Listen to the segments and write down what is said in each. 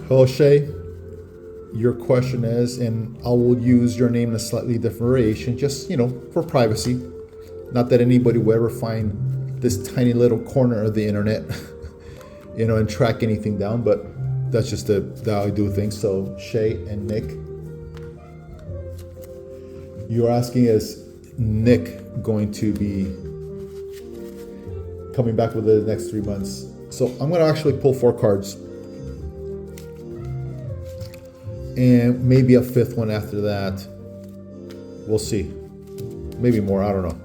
Well, Shay, your question is, and I will use your name in a slightly different variation, just, for privacy. Not that anybody will ever find this tiny little corner of the internet, and track anything down, but that's just how I do things. So, Shay and Nick, you're asking, is Nick going to be coming back within the next 3 months? So I'm going to actually pull 4 cards. And maybe a 5th one after that. We'll see. Maybe more, I don't know.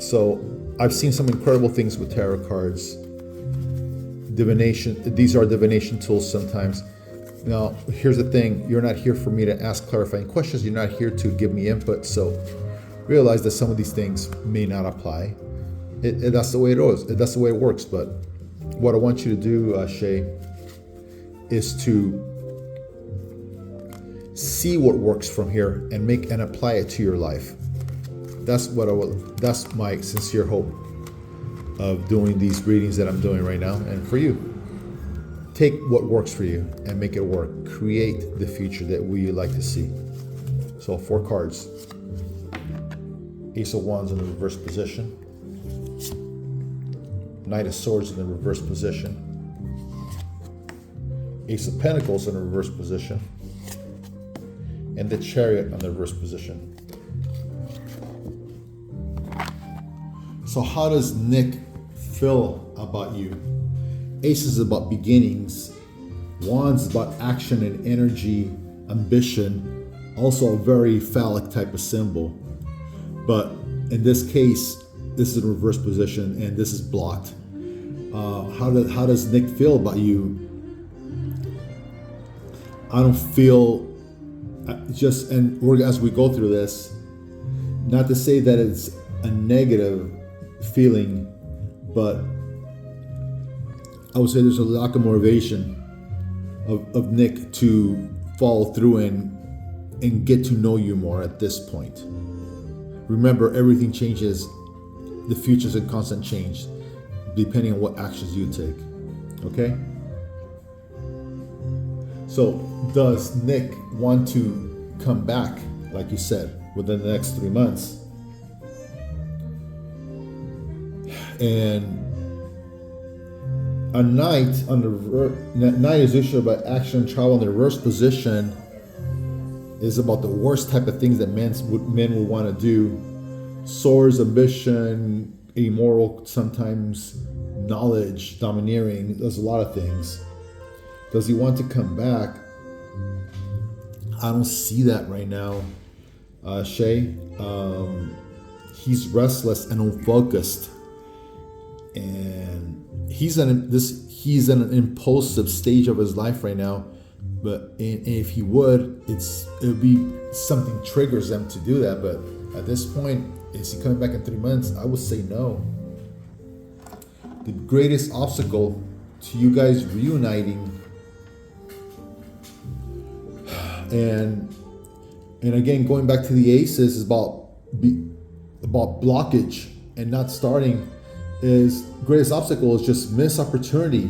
So I've seen some incredible things with tarot cards. Divination, these are divination tools sometimes. Now, here's the thing. You're not here for me to ask clarifying questions. You're not here to give me input. So realize that some of these things may not apply. That's the way it is. That's the way it works. But what I want you to do, Shay, is to see what works from here and apply it to your life. That's my sincere hope of doing these readings that I'm doing right now. And for you, take what works for you and make it work. Create the future that we like to see. So 4 cards. Ace of Wands in the reverse position. Knight of Swords in the reverse position. Ace of Pentacles in the reverse position. And the Chariot on the reverse position. So how does Nick feel about you? Ace is about beginnings. Wands is about action and energy, ambition. Also a very phallic type of symbol. But in this case, this is in reverse position and this is blocked. How does Nick feel about you? I don't feel as we go through this, not to say that it's a negative feeling, but I would say there's a lack of motivation of Nick to follow through and get to know you more at this point. Remember, everything changes. The future's in constant change, depending on what actions you take. Okay? So, does Nick want to come back, like you said, within the next 3 months? And a knight on the knight is usually about action and travel. In the reverse position is about the worst type of things that men would want to do. Swords, ambition, immoral, sometimes knowledge, domineering. There's a lot of things. Does he want to come back? I don't see that right now, Shay. He's restless and unfocused, and he's in an impulsive stage of his life right now. But if he would, it would be something triggers them to do that. But at this point, is he coming back in 3 months? I would say no. The greatest obstacle to you guys reuniting, and again, going back to the aces, is about blockage and not starting. Is greatest obstacle is just missed opportunity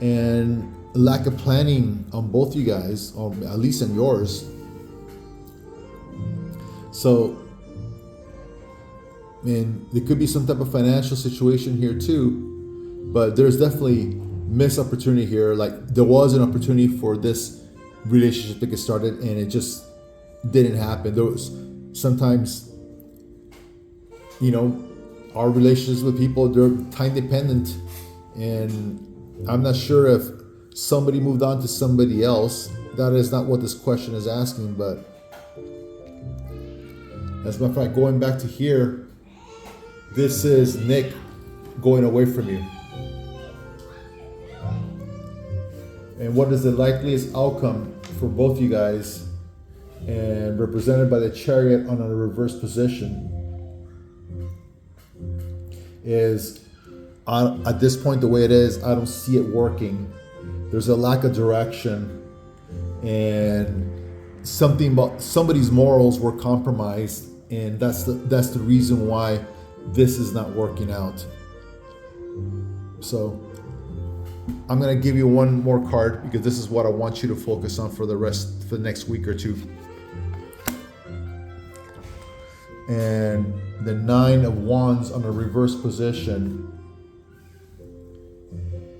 and lack of planning on both you guys, or at least in yours. So, and there could be some type of financial situation here too, but there's definitely missed opportunity here. Like, there was an opportunity for this relationship to get started and it just didn't happen. There was sometimes, our relationships with people, they're time dependent, and I'm not sure if somebody moved on to somebody else. That is not what this question is asking, but as a matter of fact, going back to here, this is Nick going away from you. And what is the likeliest outcome for both you guys? And represented by the Chariot on a reverse position is, at this point, the way it is, I don't see it working. There's a lack of direction, and somebody's morals were compromised, and that's the reason why this is not working out. So I'm going to give you one more card because this is what I want you to focus on for the next week or two. And the Nine of Wands on a reverse position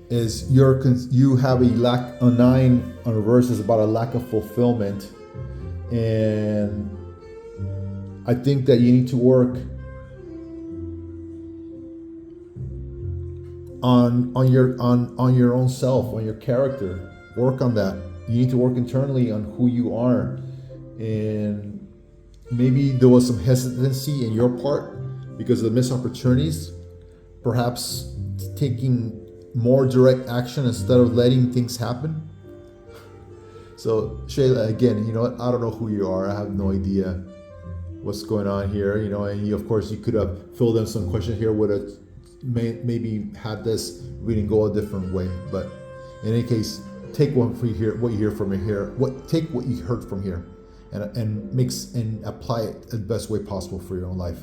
is you have a 9 on reverse is about a lack of fulfillment, and I think that you need to work on your own self, on your character. Work on that. You need to work internally on who you are, and maybe there was some hesitancy in your part because of the missed opportunities, perhaps taking more direct action instead of letting things happen. So Shayla, again, you know what? I don't know who you are. I have no idea what's going on here. You know, and of course you could have filled in some questions here, would have maybe had this reading go a different way. But in any case, take what you hear from here. Take what you heard from here, and apply it the best way possible for your own life.